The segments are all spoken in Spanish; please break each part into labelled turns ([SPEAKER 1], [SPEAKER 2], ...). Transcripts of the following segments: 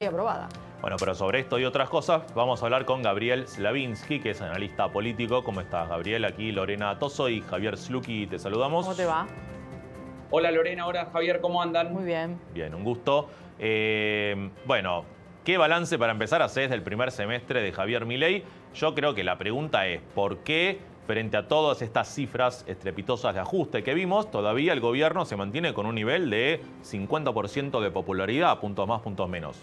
[SPEAKER 1] Aprobada.
[SPEAKER 2] Bueno, pero sobre esto y otras cosas vamos a hablar con Gabriel Slavinsky, que es analista político. ¿Cómo estás, Gabriel? Aquí Lorena Toso y Javier Sluky, te saludamos.
[SPEAKER 1] ¿Cómo te va?
[SPEAKER 3] Hola Lorena, hola Javier, ¿cómo andan?
[SPEAKER 1] Muy bien.
[SPEAKER 2] Bien, un gusto. Bueno, ¿qué balance para empezar haces del primer semestre de Javier Milei? Yo creo que la pregunta es, ¿por qué frente a todas estas cifras estrepitosas de ajuste que vimos, todavía el gobierno se mantiene con un nivel de 50% de popularidad, puntos más, puntos menos?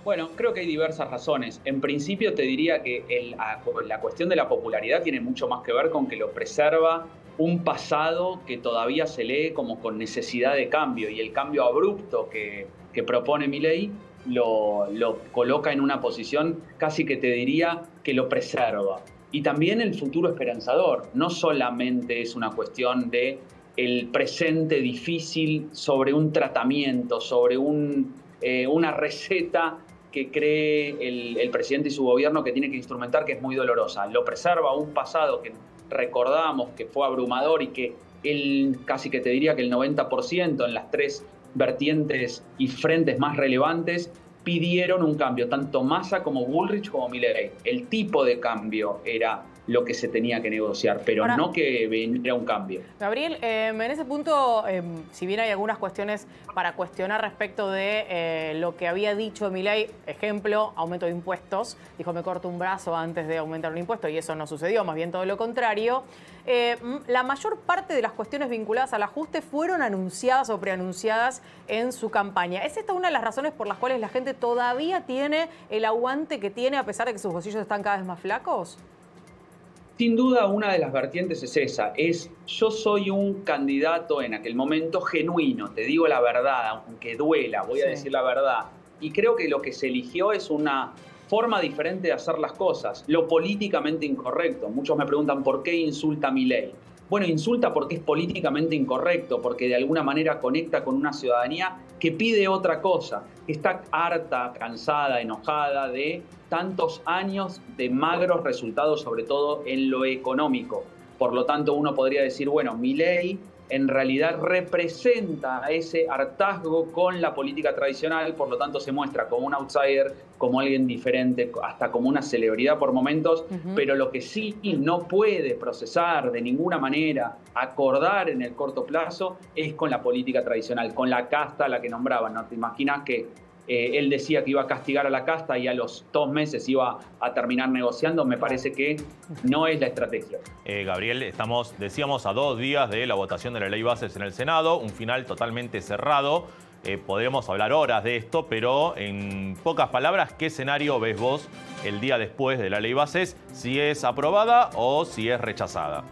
[SPEAKER 3] Bueno, creo que hay diversas razones. En principio te diría que la cuestión de la popularidad tiene mucho más que ver con que lo preserva un pasado que todavía se lee como con necesidad de cambio, y el cambio abrupto que propone Milei lo coloca en una posición casi que te diría que lo preserva. Y también el futuro esperanzador. No solamente es una cuestión de el presente difícil sobre un tratamiento, sobre una receta que cree el presidente y su gobierno que tiene que instrumentar, que es muy dolorosa. Lo preserva un pasado que recordamos que fue abrumador y que casi que te diría que el 90% en las tres vertientes y frentes más relevantes pidieron un cambio, tanto Massa como Bullrich como Milei. El tipo de cambio era lo que se tenía que negociar, pero ahora, no que viniera un cambio.
[SPEAKER 1] Gabriel, en ese punto, si bien hay algunas cuestiones para cuestionar respecto de lo que había dicho Milei, ejemplo, aumento de impuestos, dijo me corto un brazo antes de aumentar un impuesto y eso no sucedió, más bien todo lo contrario. La mayor parte de las cuestiones vinculadas al ajuste fueron anunciadas o preanunciadas en su campaña. ¿Es esta una de las razones por las cuales la gente todavía tiene el aguante que tiene a pesar de que sus bolsillos están cada vez más flacos?
[SPEAKER 3] Sin duda, una de las vertientes es esa, yo soy un candidato en aquel momento genuino, te digo la verdad, aunque duela, voy a decir la verdad. Y creo que lo que se eligió es una forma diferente de hacer las cosas, lo políticamente incorrecto. Muchos me preguntan por qué insulta a Milei. Bueno, insulta porque es políticamente incorrecto, porque de alguna manera conecta con una ciudadanía que pide otra cosa, que está harta, cansada, enojada de tantos años de magros resultados, sobre todo en lo económico. Por lo tanto, uno podría decir, bueno, Milei en realidad representa ese hartazgo con la política tradicional, por lo tanto se muestra como un outsider, como alguien diferente, hasta como una celebridad por momentos, pero lo que sí no puede procesar de ninguna manera, acordar en el corto plazo, es con la política tradicional, con la casta a la que nombraban. ¿No te imaginas que él decía que iba a castigar a la casta y a los 2 meses iba a terminar negociando? Me parece que no es la estrategia.
[SPEAKER 2] Gabriel, decíamos, a 2 días de la votación de la ley bases en el Senado, un final totalmente cerrado. Podríamos hablar horas de esto, pero en pocas palabras, ¿qué escenario ves vos el día después de la ley bases? Si es aprobada o si es rechazada.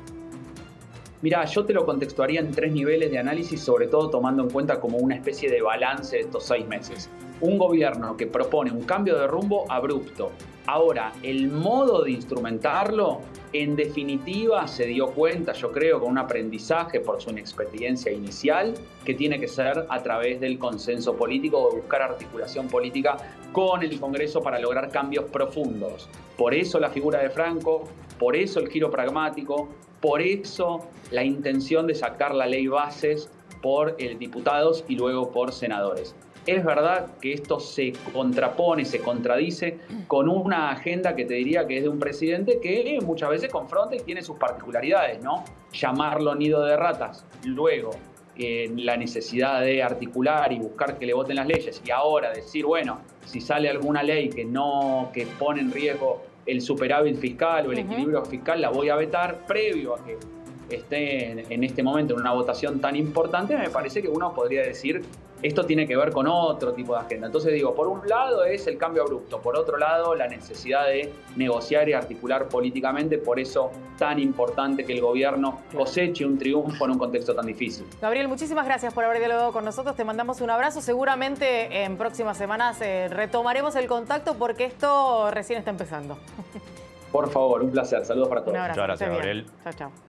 [SPEAKER 3] Mirá, yo te lo contextuaría en 3 niveles de análisis, sobre todo tomando en cuenta como una especie de balance de estos 6 meses. Un gobierno que propone un cambio de rumbo abrupto. Ahora, el modo de instrumentarlo, en definitiva, se dio cuenta, yo creo, con un aprendizaje por su inexperiencia inicial, que tiene que ser a través del consenso político, de buscar articulación política con el Congreso para lograr cambios profundos. Por eso la figura de Franco, por eso el giro pragmático, por eso la intención de sacar la ley bases por diputados y luego por senadores. Es verdad que esto se contrapone, se contradice con una agenda que te diría que es de un presidente que muchas veces confronta y tiene sus particularidades, ¿no? Llamarlo nido de ratas, luego la necesidad de articular y buscar que le voten las leyes, y ahora decir, bueno, si sale alguna ley que pone en riesgo el superávit fiscal o el equilibrio fiscal, la voy a vetar, previo a que esté en este momento en una votación tan importante. Me parece que uno podría decir, esto tiene que ver con otro tipo de agenda. Entonces digo, por un lado es el cambio abrupto, por otro lado la necesidad de negociar y articular políticamente, por eso tan importante que el gobierno coseche un triunfo en un contexto tan difícil.
[SPEAKER 1] Gabriel, muchísimas gracias por haber dialogado con nosotros, te mandamos un abrazo. Seguramente en próximas semanas retomaremos el contacto porque esto recién está empezando.
[SPEAKER 3] Por favor, un placer, saludos para todos.
[SPEAKER 1] Un abrazo.
[SPEAKER 2] Muchas gracias, Gabriel.
[SPEAKER 1] Chao, chao.